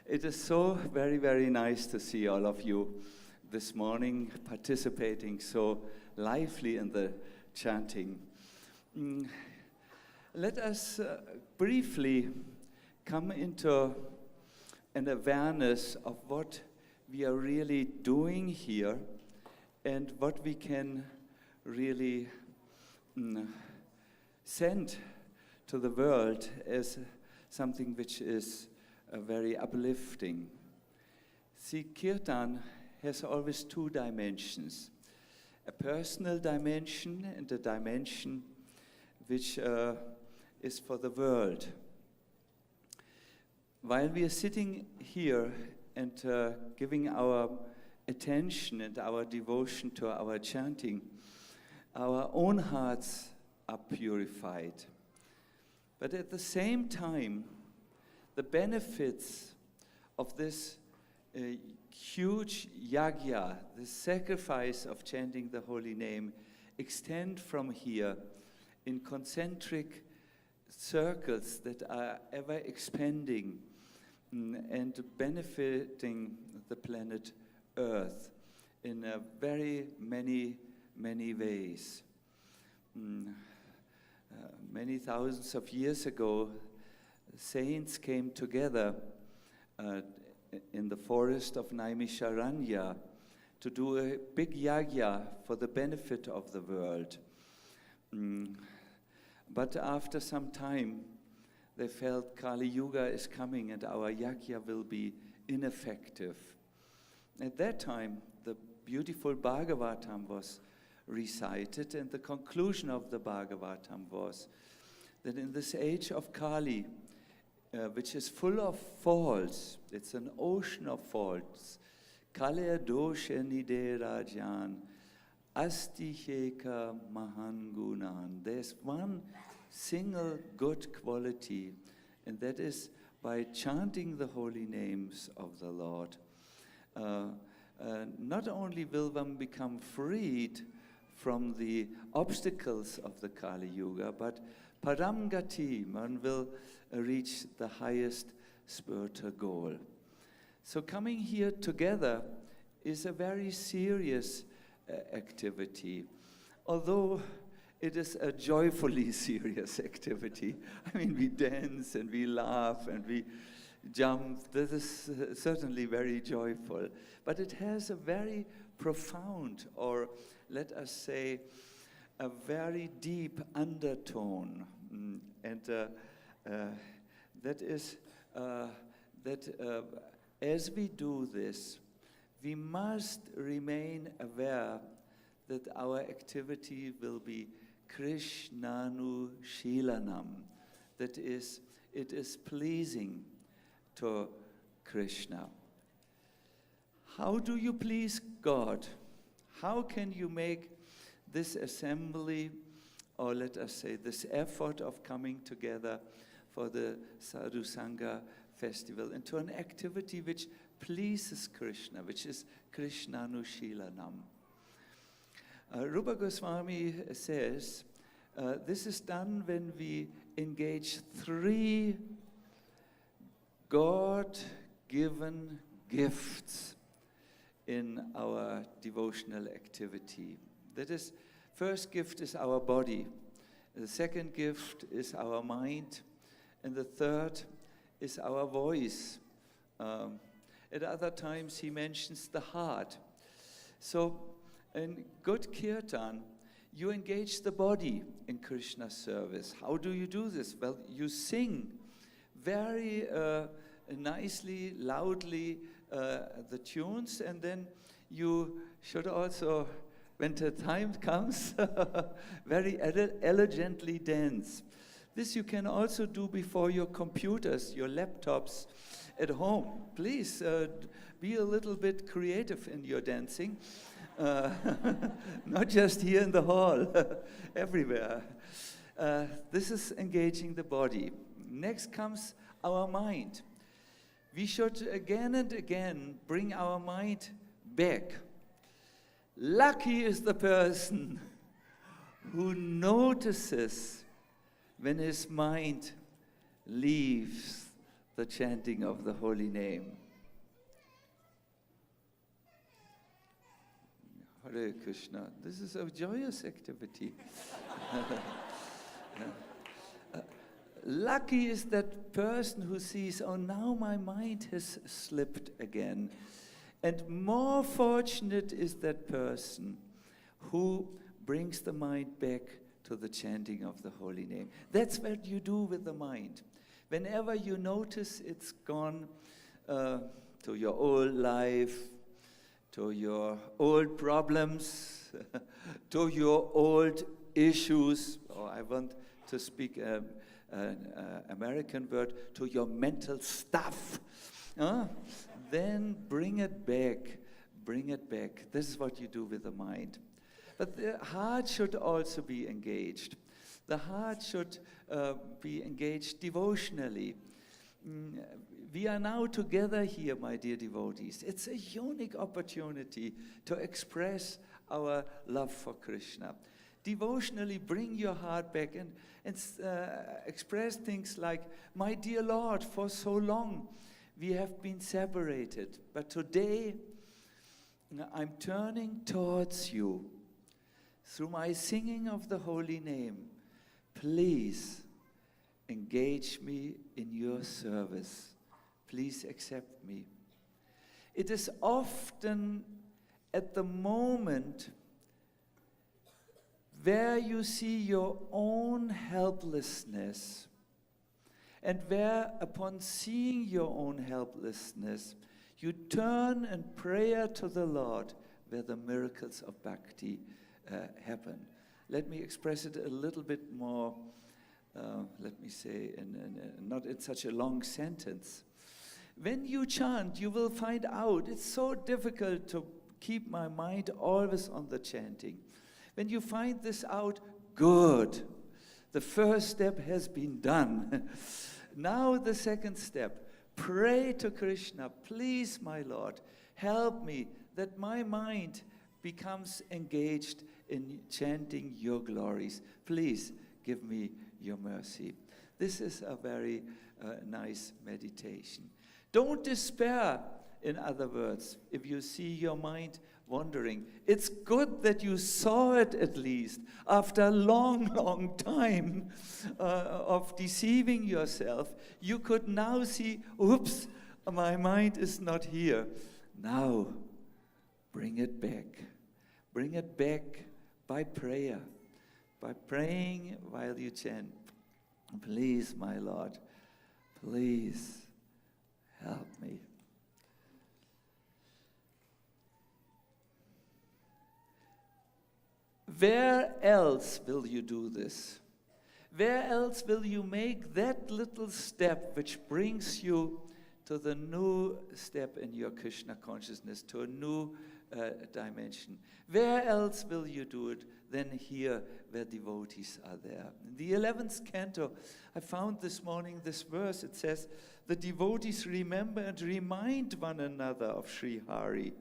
It is so very, very nice to see all of you this morning participating so lively in the chanting. Let us briefly come into an awareness of what we are really doing here and what we can really send to the world as something which is very uplifting. See, Kirtan has always two dimensions, a personal dimension and a dimension which is for the world. While we are sitting here and giving our attention and our devotion to our chanting, our own hearts are purified. But at the same time, the benefits of this huge yajna, the sacrifice of chanting the holy name, extend from here in concentric circles that are ever expanding and benefiting the planet Earth in very many ways. Many thousands of years ago, saints came together in the forest of Naimisharanya to do a big yajna for the benefit of the world. But after some time, they felt Kali Yuga is coming and our yajna will be ineffective. At that time, the beautiful Bhagavatam was recited, and the conclusion of the Bhagavatam was that in this age of Kali, which is full of faults, it's an ocean of faults, Kale dosha nide rajan, astiheka mahangunan. There's one single good quality, and that is by chanting the holy names of the Lord. Not only will one become freed from the obstacles of the Kali Yuga, but Paramgati, one will reach the highest spiritual goal. So coming here together is a very serious activity, although it is a joyfully serious activity. I mean, we dance and we laugh and we jump. This is certainly very joyful, but it has a very profound, or let us say, a very deep undertone, and that is that as we do this, we must remain aware that our activity will be Krishnanushilanam, that is, it is pleasing to Krishna. How do you please God? How can you make this assembly, or let us say this effort of coming together for the Sadhu Sanga festival into an activity which pleases Krishna, which is Krishnanushilanam? Rupa Goswami says, this is done when we engage three God-given gifts in our devotional activity. That is, first gift is our body, the second gift is our mind, and the third is our voice. At other times he mentions the heart. So in good Kirtan, you engage the body in Krishna's service. How do you do this? Well, you sing very nicely, loudly the tunes, and then you should also, when the time comes, very elegantly dance. This you can also do before your computers, your laptops at home. Please be a little bit creative in your dancing. Not just here in the hall, everywhere. This is engaging the body. Next comes our mind. We should again and again bring our mind back. Lucky is the person who notices when his mind leaves the chanting of the holy name. Hare Krishna. This is a joyous activity. Lucky is that person who sees, oh, now my mind has slipped again. And more fortunate is that person who brings the mind back to the chanting of the holy name. That's what you do with the mind. Whenever you notice it's gone to your old life, to your old problems, to your old issues, or I want to speak an American word, to your mental stuff, then bring it back. Bring it back. This is what you do with the mind. But the heart should also be engaged. The heart should be engaged devotionally. We are now together here, my dear devotees. It's a unique opportunity to express our love for Krishna. Devotionally bring your heart back and express things like, my dear Lord, for so long we have been separated, but today I'm turning towards you. Through my singing of the holy name, please engage me in your service. Please accept me. It is often at the moment where you see your own helplessness, and where upon seeing your own helplessness, you turn in prayer to the Lord, where the miracles of bhakti happen. Let me express it a little bit more, let me say, not in such a long sentence. When you chant, you will find out it's so difficult to keep my mind always on the chanting. When you find this out, good. The first step has been done. Now the second step. Pray to Krishna, please, my Lord, help me that my mind becomes engaged in chanting your glories. Please give me your mercy. This is a very nice meditation. Don't despair, in other words, if you see your mind wandering. It's good that you saw it at least after a long, long time of deceiving yourself. You could now see, oops, my mind is not here. Now, bring it back. Bring it back by prayer, by praying while you chant. Please, my Lord, please help me. Where else will you do this? Where else will you make that little step which brings you to the new step in your Krishna consciousness, to a new dimension? Where else will you do it than here where devotees are there? In the 11th canto, I found this morning this verse. It says, the devotees remember and remind one another of Sri Hari.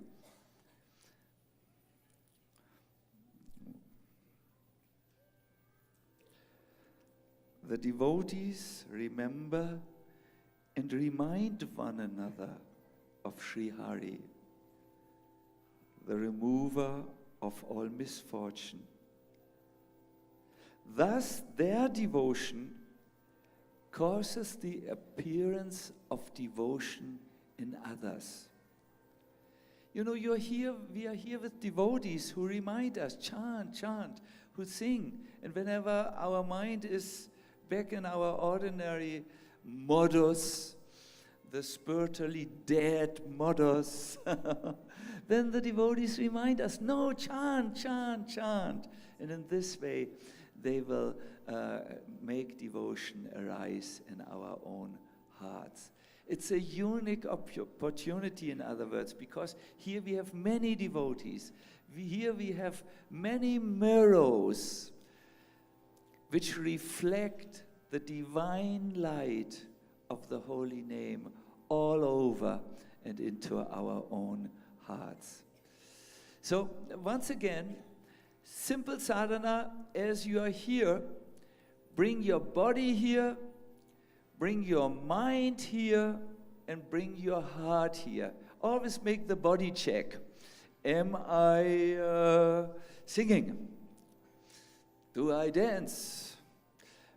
The devotees remember and remind one another of Sri Hari, the remover of all misfortune. Thus, their devotion causes the appearance of devotion in others. You know, we are here with devotees who remind us, chant, chant, who sing. And whenever our mind is back in our ordinary modus, the spiritually dead modus, then the devotees remind us, no, chant, chant, chant. And in this way, they will make devotion arise in our own hearts. It's a unique opportunity, in other words, because here we have many devotees. Here we have many mirrors which reflect the divine light of the holy name all over and into our own hearts. So, once again, simple sadhana, as you are here, bring your body here, bring your mind here and bring your heart here. Always make the body check. Am I singing? Do I dance?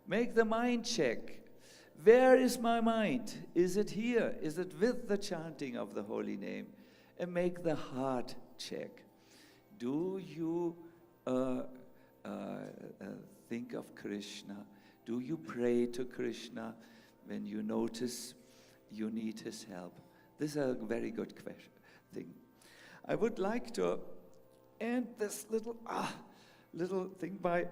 Make the mind check. Where is my mind? Is it here? Is it with the chanting of the holy name? And make the heart check. Do you think of Krishna? Do you pray to Krishna when you notice you need his help? This is a very good thing. I would like to end this little thing by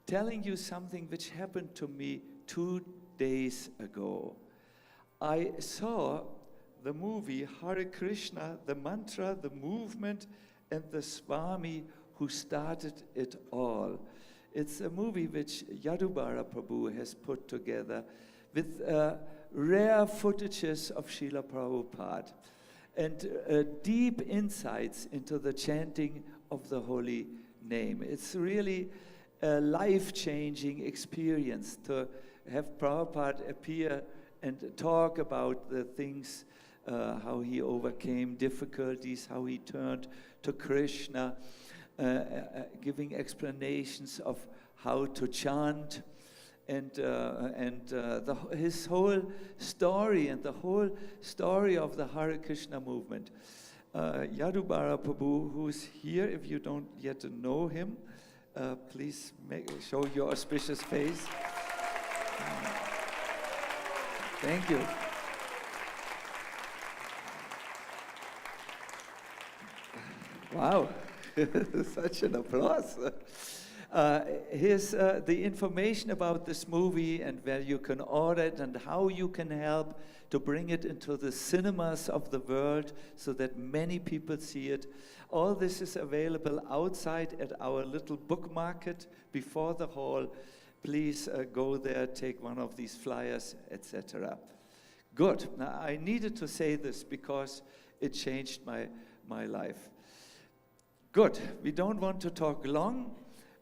telling you something which happened to me 2 days ago. I saw the movie Hare Krishna, the mantra, the movement, and the Swami who started it all. It's a movie which Yadubara Prabhu has put together with rare footages of Srila Prabhupada and deep insights into the chanting of the holy name. It's really a life-changing experience to have Prabhupada appear and talk about the things, how he overcame difficulties, how he turned to Krishna, giving explanations of how to chant, and his whole story and the whole story of the Hare Krishna movement. Yadubara Prabhu, who's here, if you don't yet know him, please show your auspicious face. Thank you. Wow, such an applause. Here's the information about this movie and where you can order it and how you can help to bring it into the cinemas of the world so that many people see it. All this is available outside at our little book market before the hall. Please go there, take one of these flyers, etc. Good. Now, I needed to say this because it changed my life. Good. We don't want to talk long,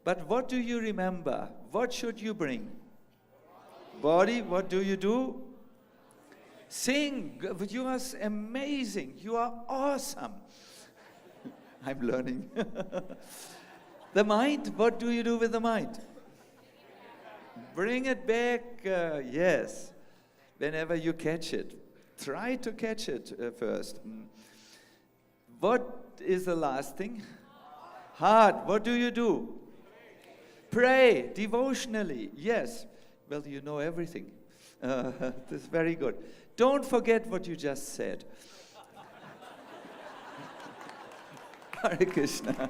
but what do you remember? What should you bring? Body. What do you do? Sing. You are amazing. You are awesome. I'm learning. The mind. What do you do with the mind? Bring it back. Yes. Whenever you catch it. Try to catch it first. What is the last thing? Heart. What do you do? Pray devotionally. Yes. Well, you know everything. This is very good. Don't forget what you just said. Hare Krishna.